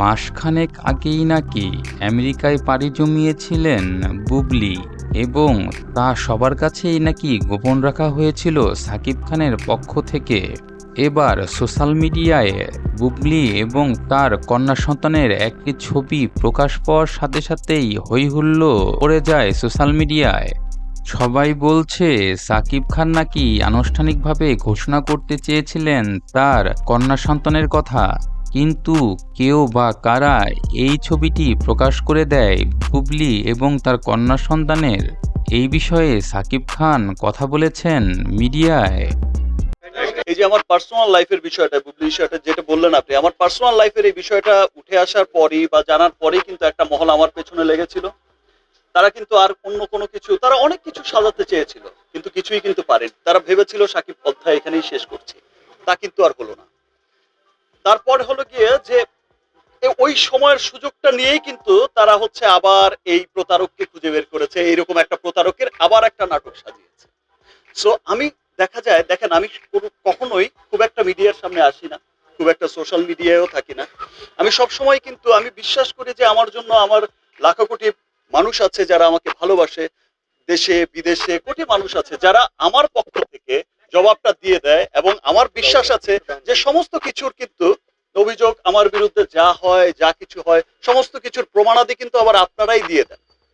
মাসখানেক আগেই নাকি আমেরিকায় পাড়ি জমিয়েছিলেন বুবলি এবং তা সবার কাছেই নাকি গোপন রাখা হয়েছিল সাকিব খানের পক্ষ থেকে। এবার সোশ্যাল মিডিয়ায় বুবলি এবং তার কন্যা সন্তানের একটি ছবি প্রকাশ পাওয়ার সাথে সাথেই হইহুল্লোড় পড়ে যায় সোশ্যাল মিডিয়ায়। সবাই বলছে সাকিব খান নাকি আনুষ্ঠানিকভাবে ঘোষণা করতে চেয়েছিলেন তার কন্যা সন্তানের কথা, কিন্তু কেউ বা কারা এই ছবিটি প্রকাশ করে দেয় বুবলি এবং তার কন্যা সন্তানের। এই বিষয়ে সাকিব খান কথা বলেছেন মিডিয়ায়। এই যে আমার পার্সোনাল লাইফের বিষয়টা, বুবলি বিষয়টা যেটা বললেন আপনি, আমার পার্সোনাল লাইফের এই বিষয়টা উঠে আসার পরই বা জানার পরেই কিন্তু একটা মহল আমার পেছনে লেগেছিল। তারা কিন্তু আর অন্য কোনো কিছু, তারা অনেক কিছু সাজাতে চেয়েছিল কিন্তু কিছুই কিন্তু পারেনি। তারা ভেবেছিল সাকিব অধ্যায় এখানেই শেষ করছে, তা কিন্তু আর হলো না। তারপর হলো গিয়ে যে ওই সময়ের সুযোগটা নিয়েই কিন্তু তারা হচ্ছে আবার এই প্রতারককে খুঁজে বের করেছে, এইরকম একটা প্রতারকের আবার একটা নাটক সাজিয়েছে। সো আমি দেখা যায়, দেখেন আমি কখনোই খুব একটা মিডিয়ার সামনে আসি না, খুব একটা সোশ্যাল মিডিয়ায়ও থাকি না। আমি সব সময় কিন্তু আমি বিশ্বাস করি যে আমার জন্য আমার লাখো কোটি মানুষ আছে যারা আমাকে ভালোবাসে, দেশে বিদেশে কোটি মানুষ আছে যারা আমার পক্ষ থেকে জবাবটা দিয়ে দেয়, এবং আমার বিশ্বাস আছে যে সমস্ত কিছুর কিন্তু অভিযোগ আমার বিরুদ্ধে যা হয়, যা কিছু হয়, সমস্ত কিছুর প্রমাণাদি কিন্তু আবার আপনারাই দিয়ে দেন।